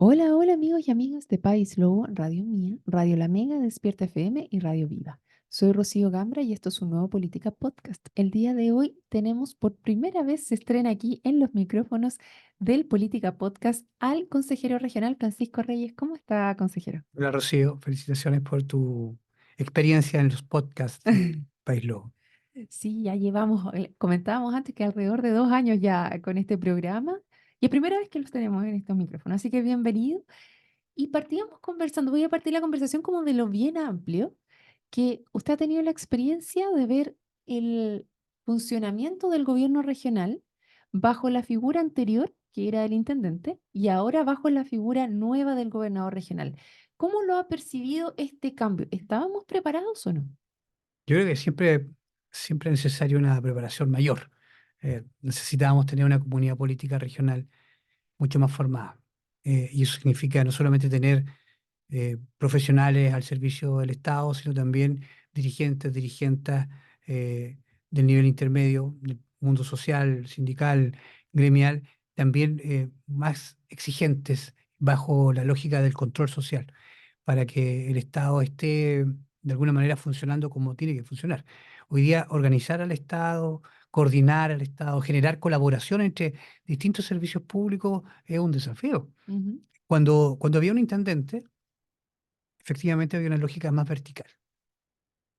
Hola, hola amigos y amigas de País Lobo, Radio Mía, Radio La Mega, Despierta FM y Radio Viva. Soy Rocío Gambra y esto es un nuevo Política Podcast. El día de hoy tenemos por primera vez, se estrena aquí en los micrófonos del Política Podcast al consejero regional Francisco Reyes. ¿Cómo está, consejero? Hola Rocío, felicitaciones por tu experiencia en los podcasts de País Lobo. Sí, ya llevamos, comentábamos antes que alrededor de 2 años ya con este programa y es primera vez que los tenemos en estos micrófonos, así que bienvenido. Y partíamos conversando, voy a partir la conversación como de lo bien amplio, que usted ha tenido la experiencia de ver el funcionamiento del gobierno regional bajo la figura anterior, que era el intendente, y ahora bajo la figura nueva del gobernador regional. ¿Cómo lo ha percibido este cambio? ¿Estábamos preparados o no? Yo creo que siempre es necesaria una preparación mayor. Necesitábamos tener una comunidad política regional mucho más formada. Y eso significa no solamente tener profesionales al servicio del Estado, sino también dirigentes eh, del nivel intermedio, del mundo social, sindical, gremial, también más exigentes bajo la lógica del control social, para que el Estado esté de alguna manera funcionando como tiene que funcionar. Hoy día organizar al Estado, coordinar al Estado, generar colaboración entre distintos servicios públicos es un desafío. Ujú. Cuando había un intendente, efectivamente había una lógica más vertical.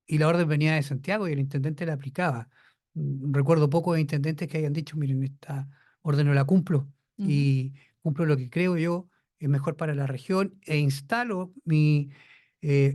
Y la orden venía de Santiago y el intendente la aplicaba. Recuerdo pocos intendentes que hayan dicho, miren, esta orden no la cumplo Ujú. y cumplo lo que creo yo es mejor para la región e instalo mi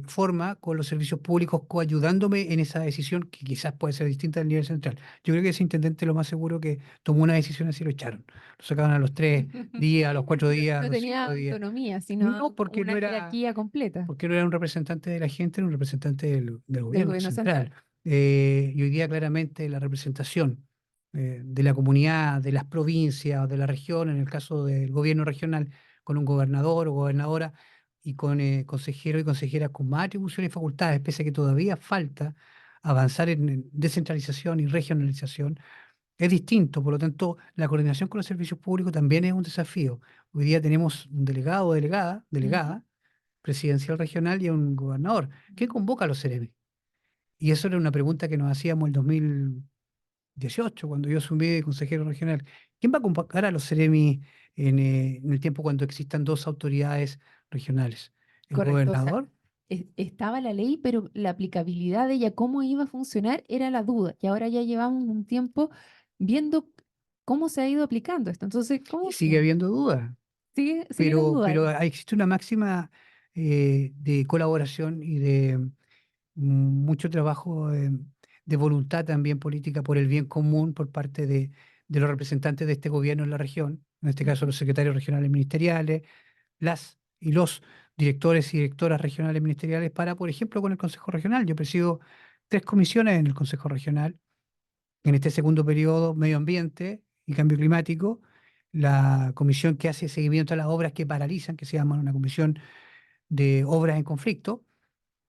forma con los servicios públicos coayudándome en esa decisión que quizás puede ser distinta del nivel central. Yo creo que ese intendente lo más seguro que tomó una decisión así lo echaron. Lo sacaban a los 3 días, a los 4 días, a No los tenía 5 días. autonomía, sino No, una jerarquía completa porque no era un representante de la gente, era un representante del del gobierno gobierno central. central. Y hoy día claramente la representación de la comunidad, de las provincias o de la región, en el caso del gobierno regional, con un gobernador o gobernadora y con consejeros y consejeras con más atribuciones y facultades, pese a que todavía falta avanzar en descentralización y regionalización, es distinto. Por lo tanto, la coordinación con los servicios públicos también es un desafío. Hoy día tenemos un delegado o Ujú. delegada presidencial regional y a un gobernador. ¿Quién convoca a los CEREMI? Y eso era una pregunta que nos hacíamos en el 2018, cuando yo asumí de consejero regional. ¿Quién va a convocar a los CEREMI en el tiempo cuando existan dos autoridades regionales? ¿El Correcto, o sea, gobernador? estaba la ley, pero la aplicabilidad de ella, cómo iba a funcionar, era la duda. Y ahora ya llevamos un tiempo viendo cómo se ha ido aplicando esto. Entonces, Y ¿cómo sigue habiendo dudas, siguen las dudas pero ahí? existe una máxima de colaboración y de mucho trabajo de voluntad también política por el bien común por parte de los representantes de este gobierno en la región, en este caso Ujú. los secretarios regionales ministeriales, las y los directores y directoras regionales ministeriales para, por ejemplo, con el Consejo Regional. Yo presido 3 comisiones en el Consejo Regional, en este segundo periodo, Medio Ambiente y Cambio Climático, la comisión que hace seguimiento a las obras que paralizan, que se llama una comisión de obras en conflicto,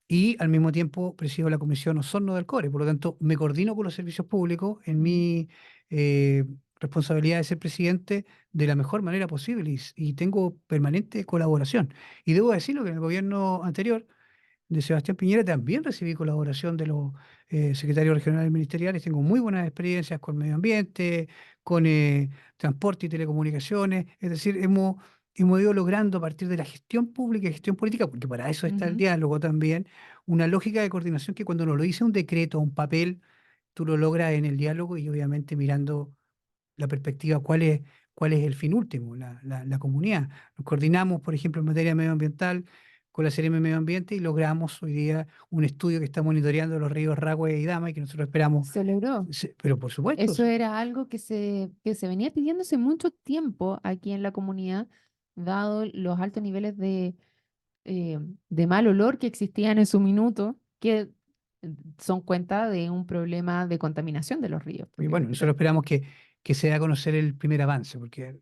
y al mismo tiempo presido la Comisión Osorno del Core. Por lo tanto, me coordino con los servicios públicos en Ujú. mi responsabilidad de ser presidente de la mejor manera posible y tengo permanente colaboración. Y debo decirlo que en el gobierno anterior de Sebastián Piñera también recibí colaboración de los secretarios regionales ministeriales. Tengo muy buenas experiencias con medio ambiente, con transporte y telecomunicaciones. Es decir, hemos ido logrando a partir de la gestión pública y gestión política, porque para eso está el Ujú. diálogo también, una lógica de coordinación que cuando no lo dice un decreto, un papel, tú lo logras en el diálogo y obviamente mirando la perspectiva, cuál es el fin último, la comunidad. Nos coordinamos, por ejemplo, en materia medioambiental con la CRM Medio Ambiente y logramos hoy día un estudio que está monitoreando los ríos Ragüe y Dama y que nosotros esperamos. Se logró. Pero por supuesto, Eso era algo que se venía pidiendo hace mucho tiempo aquí en la comunidad, dado los altos niveles de mal olor que existían en su minuto, que son cuenta de un problema de contaminación de los ríos. y Porque bueno, nosotros esperamos que se dé a conocer el primer avance, porque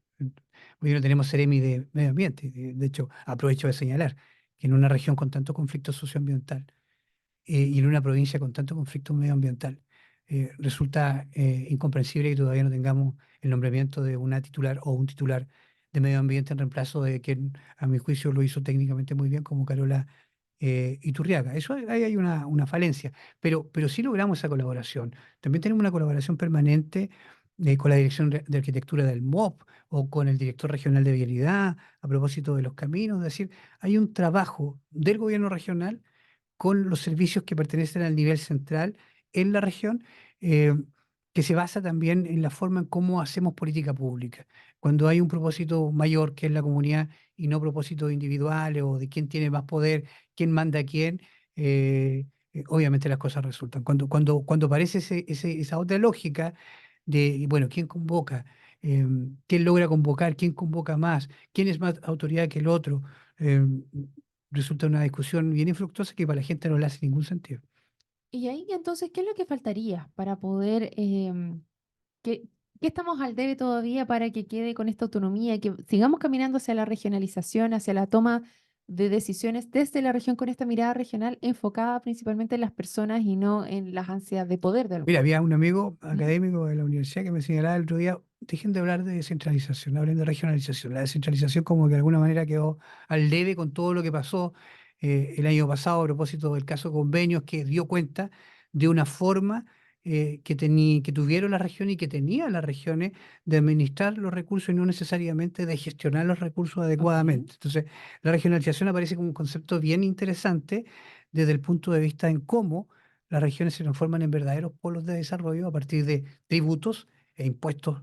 hoy no tenemos CEREMI de Medio Ambiente. De hecho, aprovecho de señalar que en una región con tanto conflicto socioambiental y en una provincia con tanto conflicto medioambiental, resulta incomprensible que todavía no tengamos el nombramiento de una titular o un titular de medio ambiente en reemplazo de quien, a mi juicio, lo hizo técnicamente muy bien, como Carola Iturriaga. Eso ahí hay una falencia, pero sí logramos esa colaboración. También tenemos una colaboración permanente con la Dirección de Arquitectura del MOP o con el Director Regional de Vialidad a propósito de los caminos. Es decir, hay un trabajo del gobierno regional con los servicios que pertenecen al nivel central en la región, eh, que se basa también en la forma en cómo hacemos política pública. Cuando hay un propósito mayor que es la comunidad y no propósitos individuales o de quién tiene más poder, quién manda a quién, obviamente las cosas resultan. Cuando aparece esa otra lógica de, bueno, quién convoca, quién logra convocar, quién convoca más, quién es más autoridad que el otro. em, Resulta una discusión bien infructuosa que para la gente no le hace ningún sentido. Y ahí entonces, ¿qué es lo que faltaría para poder, qué, qué estamos al debe todavía para que quede con esta autonomía, que sigamos caminando hacia la regionalización, hacia la toma de decisiones desde la región con esta mirada regional enfocada principalmente en las personas y no en las ansias de poder de Mira, algunos? había un amigo Ujú. académico de la universidad que me señalaba el otro día, dejen de hablar de descentralización, hablen de regionalización. La descentralización como que de alguna manera quedó al debe con todo lo que pasó el año pasado a propósito del caso Convenios, que dio cuenta de una forma que tuvieron las regiones y que tenían las regiones de administrar los recursos y no necesariamente de gestionar los recursos Ok. adecuadamente. Entonces, la regionalización aparece como un concepto bien interesante desde el punto de vista en cómo las regiones se transforman en verdaderos polos de desarrollo a partir de tributos e impuestos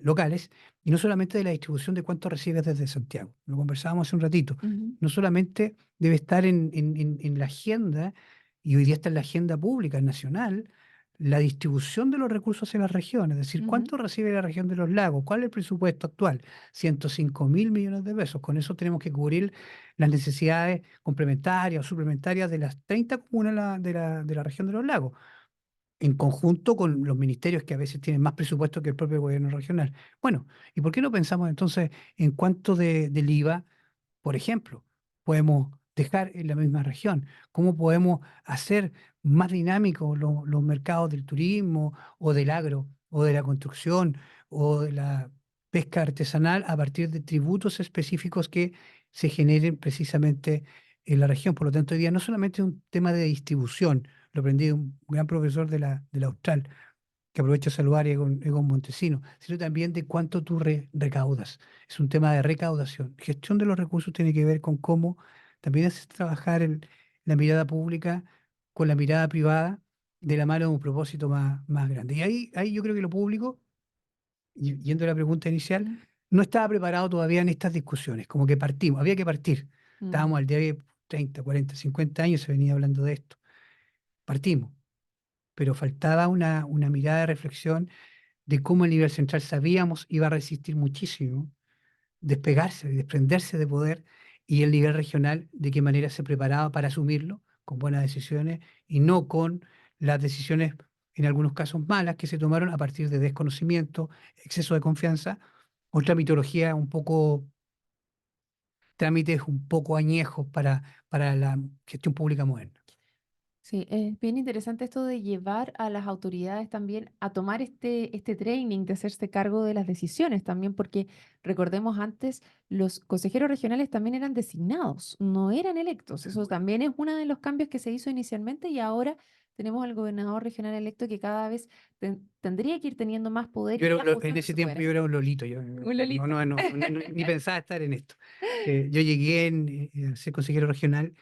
locales, y no solamente de la distribución de cuánto recibes desde Santiago. Lo conversábamos hace un ratito. Ujú, No solamente debe estar en la agenda, y hoy día está en la agenda pública nacional, la distribución de los recursos en las regiones, es decir, ujú, cuánto recibe la región de los lagos, cuál es el presupuesto actual, 105.000 millones de pesos. Con eso tenemos que cubrir las necesidades complementarias o suplementarias de las 30 comunas de la región de los lagos, en conjunto con los ministerios que a veces tienen más presupuesto que el propio gobierno regional. Bueno, ¿y por qué no pensamos entonces en cuánto del IVA, por ejemplo, podemos dejar en la misma región? ¿Cómo podemos hacer más dinámicos los mercados del turismo o del agro o de la construcción o de la pesca artesanal a partir de tributos específicos que se generen precisamente en la región? Por lo tanto, hoy día no solamente es un tema de distribución, lo aprendí de un gran profesor de la Austral, que aprovecho de saludar, Egon Montesino, sino también de cuánto tú recaudas. Es un tema de recaudación. Gestión de los recursos tiene que ver con cómo también haces trabajar la mirada pública con la mirada privada de la mano de un propósito más grande. Y ahí yo creo que lo público, yendo a la pregunta inicial, ujú, no estaba preparado todavía en estas discusiones, como que partimos, había que partir. mm. Estábamos al día de 30, 40, 50 años, se venía hablando de esto. Partimos, pero faltaba una mirada de reflexión de cómo el nivel central sabíamos iba a resistir muchísimo, despegarse, desprenderse de poder, y el nivel regional de qué manera se preparaba para asumirlo con buenas decisiones y no con las decisiones, en algunos casos malas, que se tomaron a partir de desconocimiento, exceso de confianza, otra mitología un poco, trámites un poco añejos para la gestión pública moderna. Sí, es bien interesante esto de llevar a las autoridades también a tomar este training, de hacerse cargo de las decisiones también, porque recordemos antes, los consejeros regionales también eran designados, no eran electos. Eso también es uno de los cambios que se hizo inicialmente y ahora tenemos al gobernador regional electo que cada vez tendría que ir teniendo más poder Yo y en ajustando ese su tiempo poder. yo era un lolito, yo Un no, Lolita. no, no, ni pensaba estar en esto. Yo llegué a ser consejero regional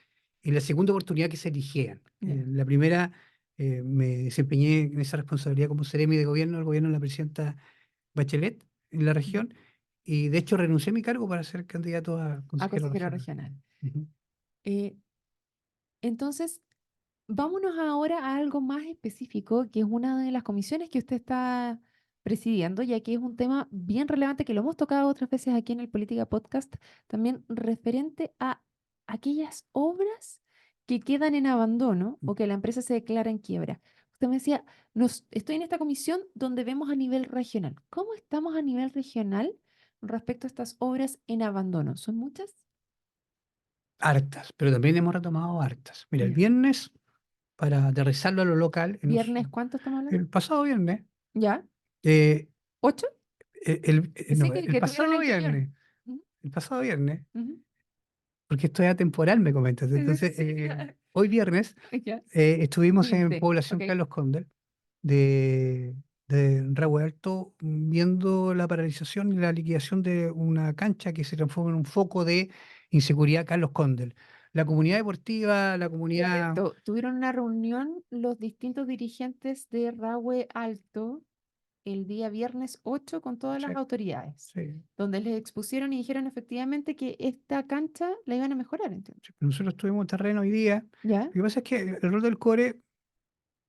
en la segunda oportunidad que se eligían. Ya. La primera me desempeñé en esa responsabilidad como seremi de gobierno del gobierno de la presidenta Bachelet en la Ujú. región, y de hecho renuncié a mi cargo para ser candidato a A consejero consejero regional. regional. Ujú. Eh, entonces, vámonos ahora a algo más específico, que es una de las comisiones que usted está presidiendo, ya que es un tema bien relevante que lo hemos tocado otras veces aquí en el Política Podcast, también referente a aquellas obras que quedan en abandono o que la empresa se declara en quiebra. Usted me decía, estoy en esta comisión donde vemos a nivel regional. ¿Cómo estamos a nivel regional respecto a estas obras en abandono? ¿Son muchas? Hartas, pero también hemos retomado hartas. Mira, el Ya. viernes, para aterrizarlo a lo local, ¿Viernes cuánto estamos hablando? el pasado viernes, ¿Ya? eh, ¿8? El, Que no, sí, el que tuvieron pasado el anterior. viernes. el pasado viernes, Ujú. porque esto es atemporal, me comentas. Sí, sí, Entonces, sí, hoy viernes ya. estuvimos en 20, Población ok. Carlos Condel de, de Raúl Alto viendo la paralización y la liquidación de una cancha que se transformó en un foco de inseguridad Carlos Condel. La comunidad deportiva, la comunidad... Correcto. Tuvieron una reunión los distintos dirigentes de Rahue Alto el día viernes 8 con todas Sí, las autoridades, sí, donde les expusieron y dijeron efectivamente que esta cancha la iban a mejorar, entiendo. sí. Nosotros tuvimos en terreno hoy día. ¿Ya? Lo que pasa es que el rol del core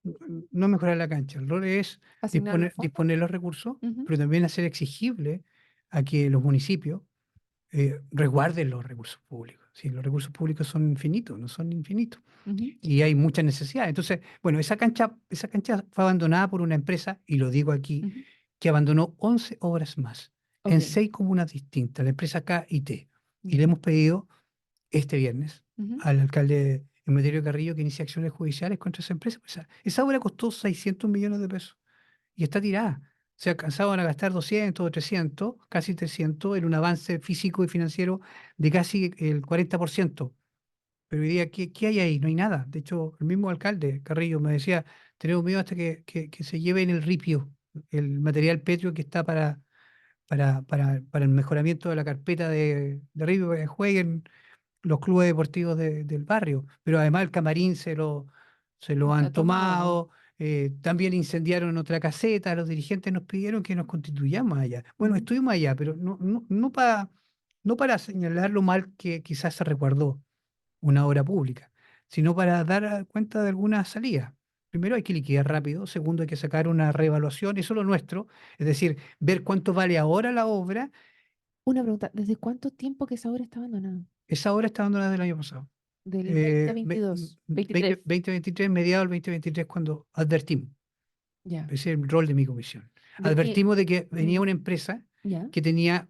no es mejorar la cancha, el rol es ¿Asignar los fondos? disponer los recursos, Ujú, pero también hacer exigible a que los municipios resguarden los recursos públicos. Sí, los recursos públicos son infinitos, no son infinitos. ujú, Y hay muchas necesidades. Entonces, bueno, esa cancha fue abandonada por una empresa, y lo digo aquí, ujú. que abandonó 11 obras más Ok, en 6 comunas distintas, la empresa KIT. Y le ya. hemos pedido este viernes Ujú. al alcalde Emeterio Carrillo que inicie acciones judiciales contra esa empresa. Pues, esa obra costó 600 millones de pesos y está tirada. Se alcanzaban a gastar 200 o 300, casi 300, en un avance físico y financiero de casi el 40%. Pero hoy día, ¿qué hay ahí? No hay nada. De hecho, el mismo alcalde Carrillo me decía, tenemos miedo hasta que se lleven el ripio, el material petrio que está para el mejoramiento de la carpeta de ripio, para que jueguen los clubes deportivos del barrio. Pero además el camarín se lo Está han tomado. tomado. También incendiaron otra caseta. Los dirigentes nos pidieron que nos constituyamos allá. Bueno, Ujú. estuvimos allá, pero no para señalar lo mal que quizás se recordó una obra pública, sino para dar cuenta de algunas salidas. Primero hay que liquidar rápido, segundo hay que sacar una reevaluación, eso es lo nuestro, es decir, ver cuánto vale ahora la obra. Una pregunta, ¿desde cuánto tiempo que esa obra está abandonada? Esa obra está abandonada del año pasado. Del 2022, 23. 2023, mediados del 2023, cuando advertimos, Ya. ese es el rol de mi comisión. ¿De qué? Advertimos de que venía Mm, una empresa ya. que tenía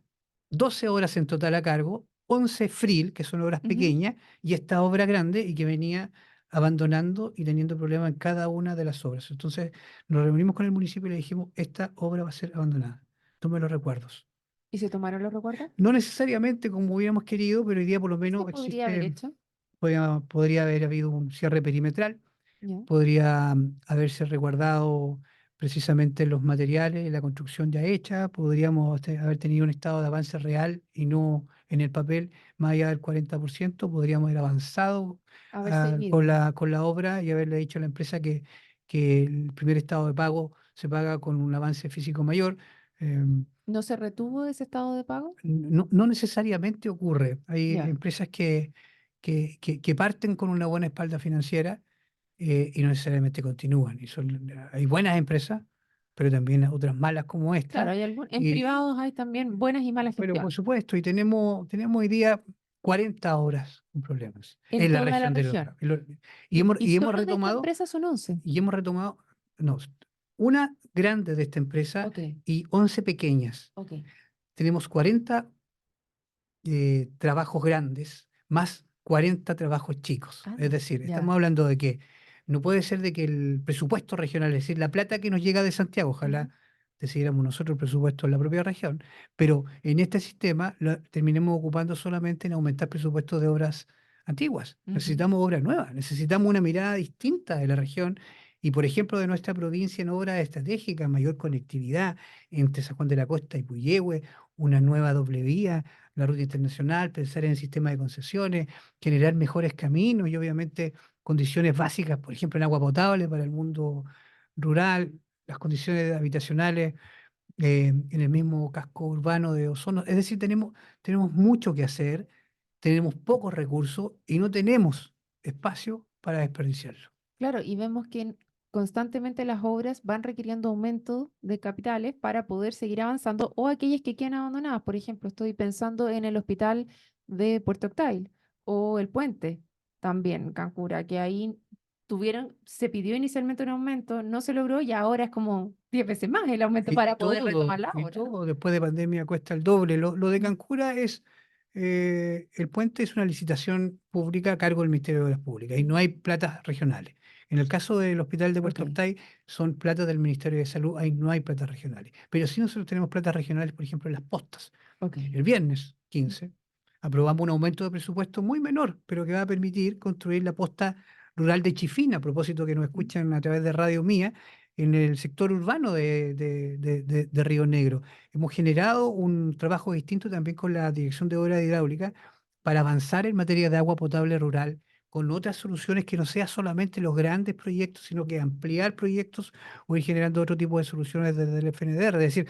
12 horas en total a cargo, 11 FRIL, que son obras Ujú. pequeñas, y esta obra grande, y que venía abandonando y teniendo problemas en cada una de las obras. Entonces nos reunimos con el municipio y le dijimos, esta obra va a ser abandonada. Tome los recuerdos. ¿Y se tomaron los recuerdos? No necesariamente como hubiéramos querido, pero hoy día por lo ¿Qué se menos podría haber existe, hecho? podría haber habido un cierre perimetral, Ya. podría haberse resguardado precisamente los materiales, la construcción ya hecha, podríamos haber tenido un estado de avance real y no en el papel más allá del 40%, podríamos haber avanzado Haber con seguido. la obra y haberle dicho a la empresa que el primer estado de pago se paga con un avance físico mayor. em, ¿No se retuvo ese estado de pago? no necesariamente ocurre. Hay Ya. empresas que parten con una buena espalda financiera y no necesariamente continúan. Hay buenas empresas, pero también otras malas como Claro, esta. en Y, privados hay también buenas y malas pero por gestiones. supuesto, y tenemos hoy día 40 horas con problemas En en la toda la región de los región. lagos. Y hemos, Y y hemos solo de esta retomado, empresa son 11. no, una grande de esta empresa Ok, y 11 pequeñas. ok. Tenemos 40 trabajos grandes más 40 trabajos chicos. Ah, Es decir, estamos ya. hablando de que no puede ser de que el presupuesto regional, es decir, la plata que nos llega de Santiago, Ujú, ojalá decidiéramos nosotros el presupuesto en la propia región, pero en este sistema terminemos ocupando solamente en aumentar presupuestos de obras antiguas. ujú, Necesitamos obras nuevas, necesitamos una mirada distinta de la región y, por ejemplo, de nuestra provincia en obras estratégicas, mayor conectividad entre San Juan de la Costa y Puyehue, una nueva doble vía, la ruta internacional, pensar en el sistema de concesiones, generar mejores caminos y obviamente condiciones básicas, por ejemplo, en agua potable para el mundo rural, las condiciones habitacionales en el mismo casco urbano de Osorno. Es decir, tenemos mucho que hacer, tenemos pocos recursos y no tenemos espacio para desperdiciarlo. claro, y vemos que constantemente las obras van requiriendo aumento de capitales para poder seguir avanzando o aquellas que quedan abandonadas. Por ejemplo, estoy pensando en el hospital de Puerto Octay o el puente también, Cancura, que ahí se pidió inicialmente un aumento, no se logró y ahora es como 10 veces más el aumento para poder retomar la Y obra. todo después de pandemia cuesta el doble. Lo de Mm. Cancura el puente es una licitación pública a cargo del Ministerio de Obras Públicas y no hay platas regionales. En el caso del Hospital de Ok, Puerto Octay son platas del Ministerio de Salud, ahí no hay platas regionales. Pero sí nosotros tenemos platas regionales, por ejemplo, en las postas. ok. El viernes 2015, aprobamos un aumento de presupuesto muy menor, pero que va a permitir construir la posta rural de Chifina, a propósito que nos mm, escuchan a través de Radio Mía, en el sector urbano de Río Negro. Hemos generado un trabajo distinto también con la Dirección de Obras Hidráulicas para avanzar en materia de agua potable rural con otras soluciones que no sea solamente los grandes proyectos, sino que ampliar proyectos o ir generando otro tipo de soluciones desde el FNDR. Es decir,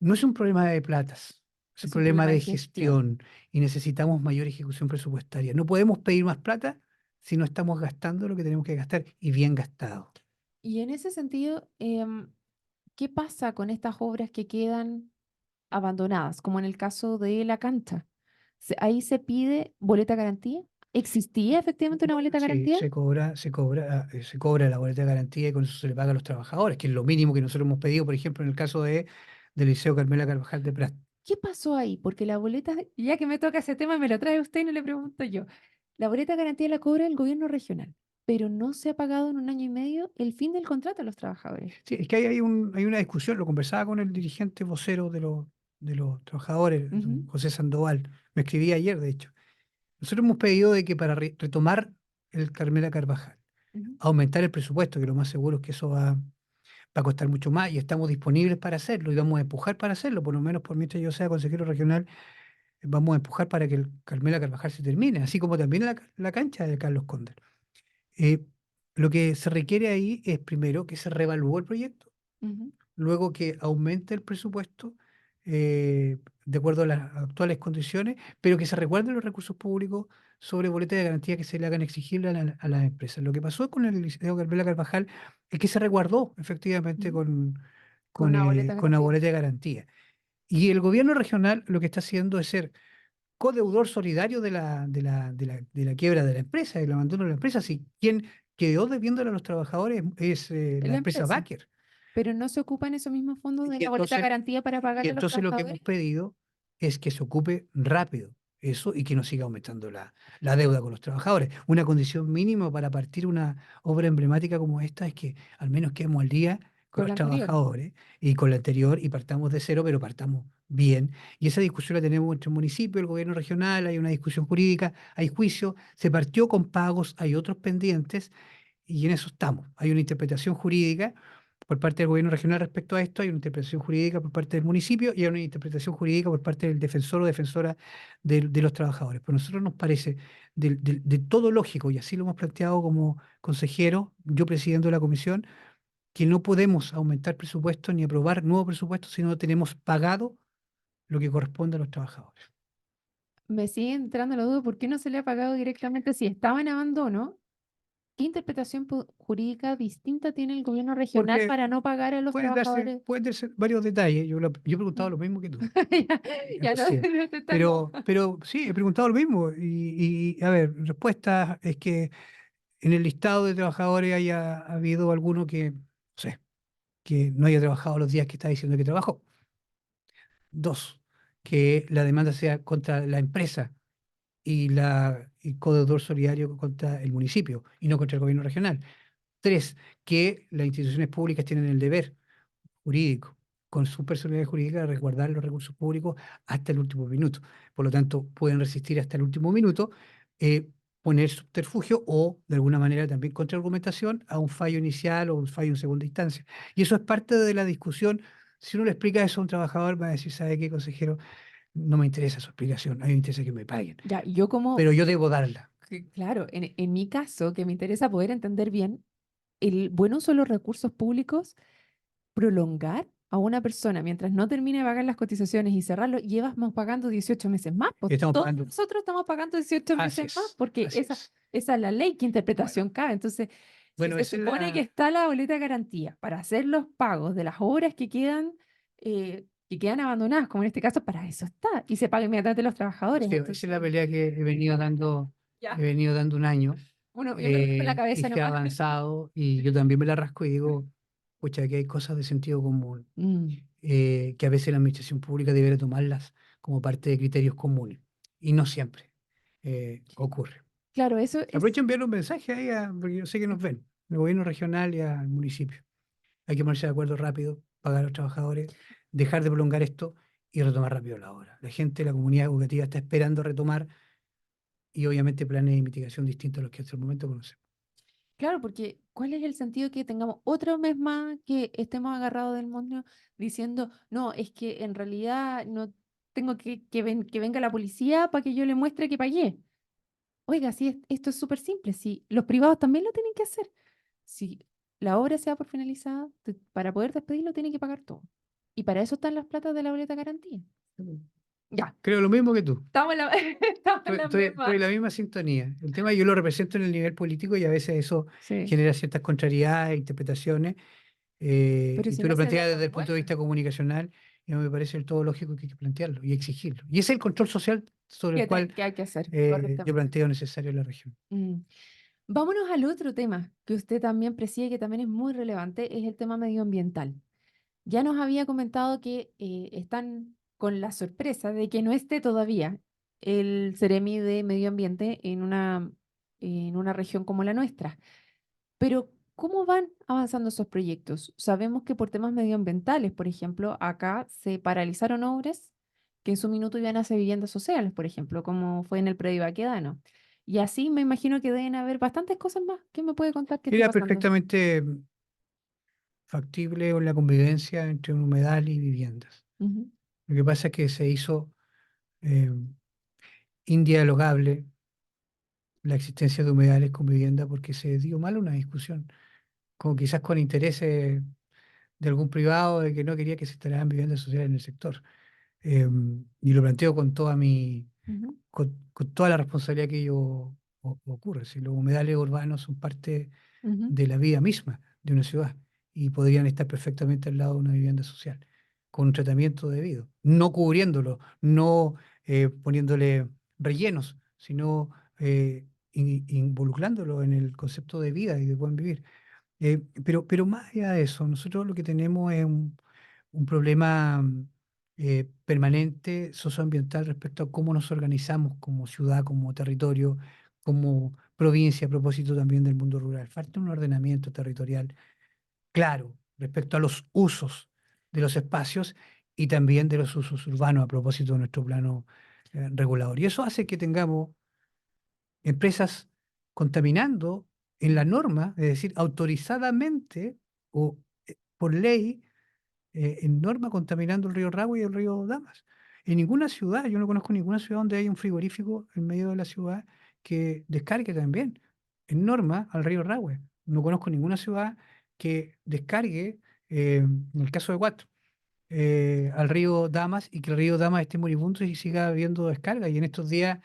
no es un problema de platas, es un es un problema problema de de gestión. gestión y necesitamos mayor ejecución presupuestaria. No podemos pedir más plata si no estamos gastando lo que tenemos que gastar y bien gastado. Y en ese sentido, ¿qué pasa con estas obras que quedan abandonadas, como en el caso de la cancha? Ahí se pide boleta garantía. ¿Existía efectivamente una boleta Sí, garantía? se cobra la boleta de garantía y con eso se le paga a los trabajadores, que es lo mínimo que nosotros hemos pedido, por ejemplo, en el caso del Liceo Carmela Carvajal de Prat. ¿Qué pasó ahí? Porque la boleta, ya que me toca ese tema, me lo trae usted y no le pregunto yo. La boleta garantía la cobra el gobierno regional, pero no se ha pagado en un año y medio el fin del contrato a los trabajadores. Sí, es que hay una discusión, lo conversaba con el dirigente vocero de los trabajadores, Ujú, don José Sandoval, me escribí ayer, de hecho. Nosotros hemos pedido de que para retomar el Carmela Carvajal, ujú, aumentar el presupuesto, que lo más seguro es que eso va a costar mucho más y estamos disponibles para hacerlo y vamos a empujar para hacerlo, por lo menos por mientras yo sea consejero regional, vamos a empujar para que el Carmela Carvajal se termine, así como también la cancha de Carlos Condel. Eh, lo que se requiere ahí es primero que se reevalúe el proyecto, ujú, luego que aumente el presupuesto de acuerdo a las actuales condiciones, pero que se resguarden los recursos públicos sobre boletas de garantía que se le hagan exigibles a las empresas. Lo que pasó con el Liceo Carmela Carvajal es que se resguardó efectivamente ujú. con, Con con, una eh, boleta con la garantía. boleta de garantía. Y el gobierno regional lo que está haciendo es ser codeudor solidario de la quiebra de la empresa, del abandono de la empresa. Si quien quedó debiéndole a los trabajadores es la La empresa empresa. Baker. Pero no se ocupan esos mismos fondos de Y la boleta entonces garantía para Y pagarle a los entonces lo que hemos trabajadores. pedido es que se ocupe rápido eso y que no siga aumentando la deuda con los trabajadores. Una condición mínima para partir una obra emblemática como esta es que al menos quedemos al día con Con los la anterior. trabajadores y con la anterior y partamos de cero, pero partamos bien. Y esa discusión la tenemos entre el municipio, el gobierno regional, hay una discusión jurídica, hay juicio, se partió con pagos, hay otros pendientes y en eso estamos. Hay una interpretación jurídica por parte del gobierno regional respecto a esto, hay una interpretación jurídica por parte del municipio y hay una interpretación jurídica por parte del defensor o defensora de los trabajadores. Pero a nosotros nos parece de todo lógico, y así lo hemos planteado como consejero, yo presidiendo la comisión, que no podemos aumentar presupuestos ni aprobar nuevos presupuestos si no tenemos pagado lo que corresponde a los trabajadores. Me sigue entrando la duda, ¿por qué no se le ha pagado directamente si estaba en abandono? ¿Qué interpretación jurídica distinta tiene el gobierno regional Porque para no pagar a los trabajadores? pueden darse varios detalles. Yo he preguntado Mm. lo mismo que tú. Ya, ya no, Recién. no te están como- Pero sí, he preguntado lo mismo. A ver, respuesta es que en el listado de trabajadores haya habido alguno que, no sé, que no haya trabajado los días que está diciendo que trabajó. Dos, que la demanda sea contra la empresa y codeudor solidario contra el municipio y no contra el gobierno regional. Tres, que las instituciones públicas tienen el deber jurídico, con su personalidad jurídica, de resguardar los recursos públicos hasta el último minuto. Por lo tanto, pueden resistir hasta el último minuto, eh, poner subterfugio o, de alguna manera, también contraargumentación a un fallo inicial o un fallo en segunda instancia. Y eso es parte de la discusión. Si uno le explica eso a un trabajador, va a decir, ¿sabe qué, consejero? No me interesa su explicación, a mí me interesa que me paguen, Ya, yo como, pero yo debo darla. claro, en mi caso, que me interesa poder entender bien el buen uso de los recursos públicos, prolongar a una persona mientras no termine de pagar las cotizaciones y cerrarlo, llevamos pagando 18 meses más. Pues Estamos todos pagando. nosotros estamos pagando 18 Así meses más es, porque así esa, es. esa es la ley, ¿qué Bueno, interpretación cabe? Entonces, si bueno, se esa es supone que la. está la boleta de garantía para hacer los pagos de las obras que quedan abandonadas, como en este caso, para eso está, y se paga inmediatamente a los trabajadores. Sí, esa es la Entonces, pelea que he ya, venido dando un año uno, yo me rasco la y cabeza se ha nomás. avanzado y yo también me la rasco y digo, pucha, aquí hay cosas de sentido común Mm, que a veces la administración pública debería tomarlas como parte de criterios comunes y no siempre ocurre. claro, eso Aprovecho es... de enviarle un mensaje ahí, porque yo sé que nos ven, al gobierno regional y al municipio. Hay que ponerse de acuerdo rápido, pagar a los trabajadores, dejar de prolongar esto y retomar rápido la obra. La gente, la comunidad educativa está esperando retomar y obviamente planes de mitigación distintos a los que hasta el momento conocemos. Claro, porque ¿cuál es el sentido que tengamos otro mes más que estemos agarrados del moño diciendo, no, es que en realidad no tengo que venga la policía para que yo le muestre que pagué? Oiga, sí, esto es súper simple, si los privados también lo tienen que hacer. Si la obra se da por finalizada, para poder despedirlo tiene que pagar todo. Y para eso están las platas de la boleta de garantía. Ya, Creo lo mismo que tú. estamos en la, estamos en Estoy, la estoy misma. en la misma sintonía. El tema yo lo represento en el nivel político y a veces eso Sí, genera ciertas contrariedades, interpretaciones, pero y si tú no lo se planteas dejan desde el punto de vuelta. vista comunicacional y a mí me parece del todo lógico que hay que plantearlo y exigirlo. Y ese es el control social sobre el cual Que hay que hacer yo correctamente. planteo necesario en la región. Mm. Vámonos al otro tema que usted también preside, que también es muy relevante, es el tema medioambiental. Ya nos había comentado que están con la sorpresa de que no esté todavía el Ceremi de Medio Ambiente en una región como la nuestra. Pero, ¿cómo van avanzando esos proyectos? Sabemos que por temas medioambientales, por ejemplo, acá se paralizaron obras que en su minuto iban a hacer viviendas sociales, por ejemplo, como fue en el predio Baquedano. Y así me imagino que deben haber bastantes cosas más. ¿Qué me puede contar qué esté Era pasando? perfectamente factible la convivencia entre un humedal y viviendas. Ujú, Lo que pasa es que se hizo eh, indialogable la existencia de humedales con vivienda porque se dio mal una discusión, como quizás con intereses de algún privado de que no quería que se instalaran viviendas sociales en el sector. Y lo planteo con ujú, con toda la responsabilidad que ello ocurre. Si los humedales urbanos son parte ujú. de la vida misma de una ciudad y podrían estar perfectamente al lado de una vivienda social, con un tratamiento debido, no cubriéndolo, no poniéndole rellenos, sino involucrándolo en el concepto de vida y de buen vivir. Pero más allá de eso, nosotros lo que tenemos es un problema permanente socioambiental respecto a cómo nos organizamos como ciudad, como territorio, como provincia, a propósito también del mundo rural. Falta un ordenamiento territorial claro respecto a los usos de los espacios y también de los usos urbanos a propósito de nuestro plano regulador. Y eso hace que tengamos empresas contaminando en la norma, es decir, autorizadamente o por ley, en norma contaminando el río Ragua y el río Damas. En ninguna ciudad, yo no conozco ninguna ciudad donde haya un frigorífico en medio de la ciudad que descargue también en norma al río Ragua. No conozco ninguna ciudad que descargue, en el caso de Guato, al río Damas y que el río Damas esté moribundo y siga habiendo descarga. Y en estos días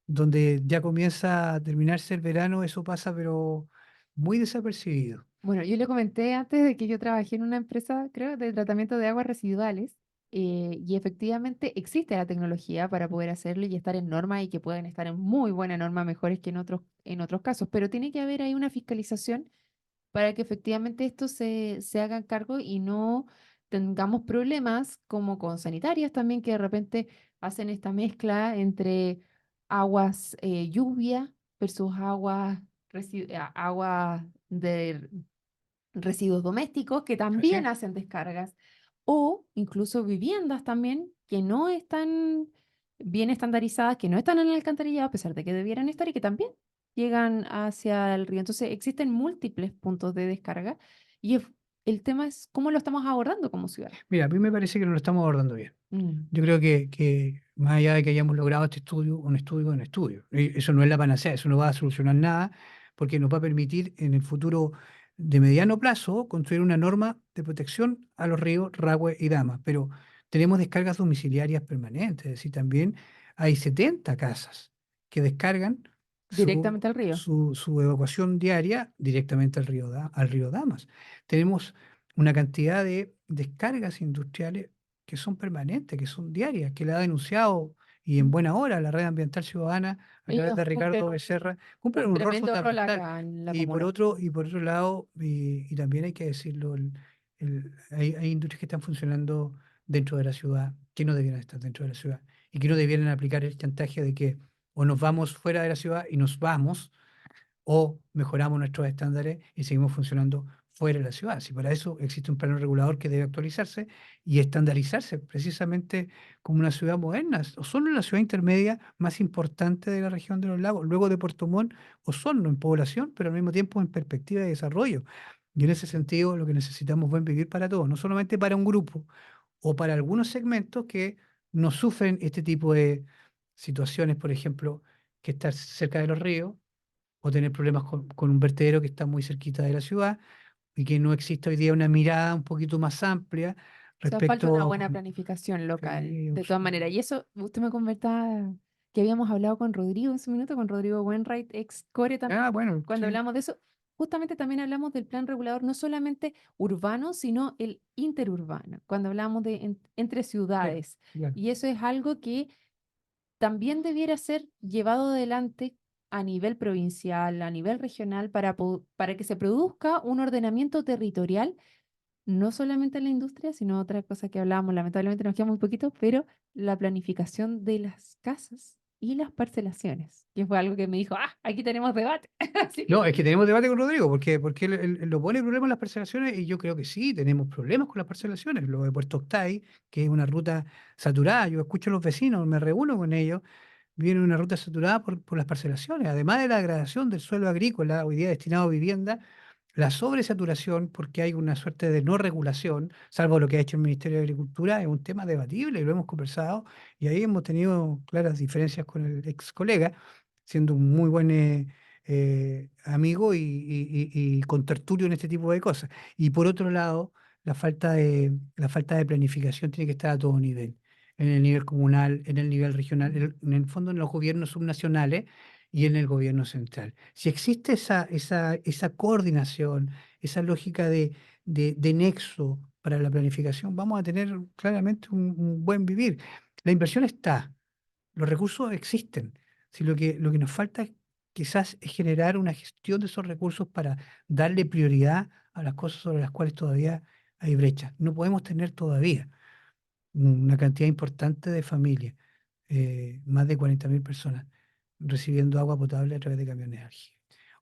donde ya comienza a terminarse el verano, eso pasa, pero muy desapercibido. Bueno, yo le comenté antes de que yo trabajé en una empresa, creo, de tratamiento de aguas residuales, y efectivamente existe la tecnología para poder hacerlo y estar en norma y que pueden estar en muy buena norma, mejores que en otros casos, pero tiene que haber ahí una fiscalización para que efectivamente esto se haga cargo y no tengamos problemas como con sanitarias también que de repente hacen esta mezcla entre aguas lluvia versus aguas de residuos domésticos que Así también es. hacen descargas o incluso viviendas también que no están bien estandarizadas, que no están en el alcantarillado a pesar de que debieran estar y que también llegan hacia el río. Entonces existen múltiples puntos de descarga y el tema es cómo lo estamos abordando como ciudad. Mira, a mí me parece que no lo estamos abordando bien. Mm, Yo creo que más allá de que hayamos logrado este estudio, un estudio, eso no es la panacea, eso no va a solucionar nada, porque nos va a permitir en el futuro de mediano plazo construir una norma de protección a los ríos Ragüe y Damas. Pero tenemos descargas domiciliarias permanentes, es decir, también hay 70 casas que descargan directamente al río. su evacuación diaria directamente al río Damas. Tenemos una cantidad de descargas industriales que son permanentes, que son diarias, que la ha denunciado y en Mm. buena hora la Red Ambiental Ciudadana a través Ellos de cumplen Ricardo Becerra, cumplen un un rol tremendo rol fundamental. acá en la Y por comuna. otro, y por otro lado, y también hay que decirlo, hay industrias que están funcionando dentro de la ciudad, que no debieran estar dentro de la ciudad, y que no debieran aplicar el chantaje de que o nos vamos fuera de la ciudad y nos vamos, o mejoramos nuestros estándares y seguimos funcionando fuera de la ciudad. Si para eso existe un plano regulador que debe actualizarse y estandarizarse precisamente como una ciudad moderna. Osorno es la ciudad intermedia más importante de la región de los lagos, luego de Puerto Montt, Osorno en población, pero al mismo tiempo en perspectiva de desarrollo. Y en ese sentido, lo que necesitamos es buen vivir para todos, no solamente para un grupo o para algunos segmentos que no sufren este tipo de situaciones, por ejemplo, que estar cerca de los ríos o tener problemas con un vertedero que está muy cerquita de la ciudad y que no existe hoy día una mirada un poquito más amplia O sea, falta una respecto. buena planificación local, Sí, de todas maneras. Y eso, usted me comentaba que habíamos hablado con Rodrigo en su minuto, con Rodrigo Wainwright, ex Core también. bueno, Cuando sí, hablamos de eso, justamente también hablamos del plan regulador, no solamente urbano, sino el interurbano, cuando hablamos de entre sí, ciudades. claro. Y eso es algo que también debiera ser llevado adelante a nivel provincial, a nivel regional, para que se produzca un ordenamiento territorial no solamente en la industria, sino otra cosa que hablábamos, lamentablemente nos queda muy poquito, pero la planificación de las casas y las parcelaciones, que fue algo que me dijo, aquí tenemos debate. Así No, que, es que tenemos debate con Rodrigo, porque él lo pone problema en las parcelaciones y yo creo que sí, tenemos problemas con las parcelaciones. Lo de Puerto Octay, que es una ruta saturada, yo escucho a los vecinos, me reúno con ellos, viene una ruta saturada por las parcelaciones, además de la degradación del suelo agrícola, hoy día destinado a vivienda, la sobresaturación, porque hay una suerte de no regulación, salvo lo que ha hecho el Ministerio de Agricultura, es un tema debatible y lo hemos conversado, y ahí hemos tenido claras diferencias con el ex colega, siendo un muy buen amigo y contertulio en este tipo de cosas. Y por otro lado, la falta de planificación tiene que estar a todo nivel, en el nivel comunal, en el nivel regional, mm, en el fondo en los gobiernos subnacionales y en el gobierno central. Si existe esa coordinación, esa lógica de nexo para la planificación, vamos a tener claramente un buen vivir. La inversión está, los recursos existen. Si lo que nos falta quizás es generar una gestión de esos recursos para darle prioridad a las cosas sobre las cuales todavía hay brecha. No podemos tener todavía una cantidad importante de familias, más de 40.000 personas, recibiendo agua potable a través de camiones Algi.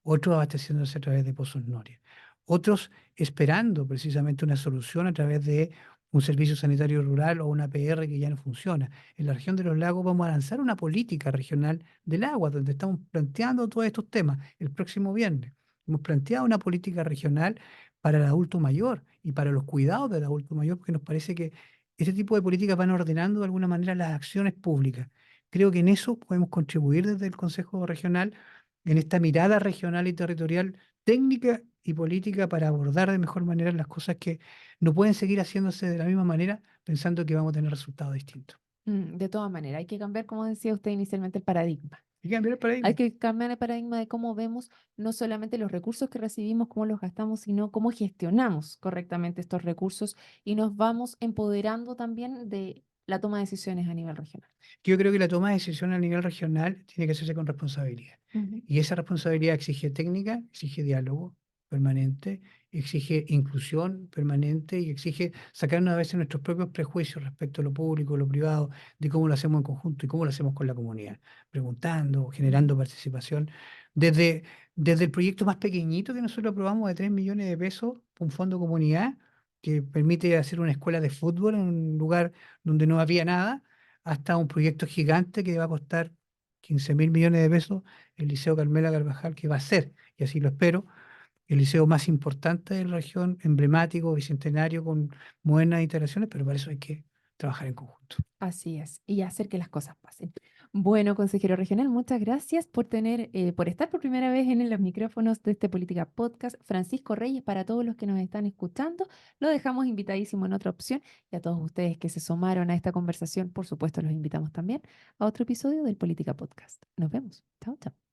Otros abasteciéndose a través de pozos Noria. Otros esperando precisamente una solución a través de un servicio sanitario rural o una PR que ya no funciona. En la región de los lagos vamos a lanzar una política regional del agua, donde estamos planteando todos estos temas el próximo viernes. Hemos planteado una política regional para el adulto mayor y para los cuidados del adulto mayor, porque nos parece que ese tipo de políticas van ordenando de alguna manera las acciones públicas. Creo que en eso podemos contribuir desde el Consejo Regional, en esta mirada regional y territorial, técnica y política para abordar de mejor manera las cosas que no pueden seguir haciéndose de la misma manera pensando que vamos a tener resultados distintos. de todas maneras, hay que cambiar, como decía usted inicialmente, el paradigma. Hay que cambiar el Hay paradigma. que cambiar el paradigma de cómo vemos no solamente los recursos que recibimos, cómo los gastamos, sino cómo gestionamos correctamente estos recursos y nos vamos empoderando también de la toma de decisiones a nivel regional. Yo creo que la toma de decisión a nivel regional tiene que hacerse con responsabilidad. Ujú. Y esa responsabilidad exige técnica, exige diálogo permanente, exige inclusión permanente y exige sacarnos a veces nuestros propios prejuicios respecto a lo público, lo privado, de cómo lo hacemos en conjunto y cómo lo hacemos con la comunidad, preguntando, generando participación. Desde, desde el proyecto más pequeñito que nosotros aprobamos de 3 millones de pesos, un fondo comunidad que permite hacer una escuela de fútbol en un lugar donde no había nada hasta un proyecto gigante que va a costar 15.000 millones de pesos, el Liceo Carmela Carvajal, que va a ser, y así lo espero, el liceo más importante de la región, emblemático, bicentenario, con modernas instalaciones, pero para eso hay que trabajar en conjunto. Así es, y hacer que las cosas pasen. Bueno, consejero regional, muchas gracias por estar por primera vez en los micrófonos de este Política Podcast. Francisco Reyes, para todos los que nos están escuchando, lo dejamos invitadísimo en otra opción y a todos ustedes que se sumaron a esta conversación, por supuesto, los invitamos también a otro episodio del Política Podcast. Nos vemos. Chao, chao.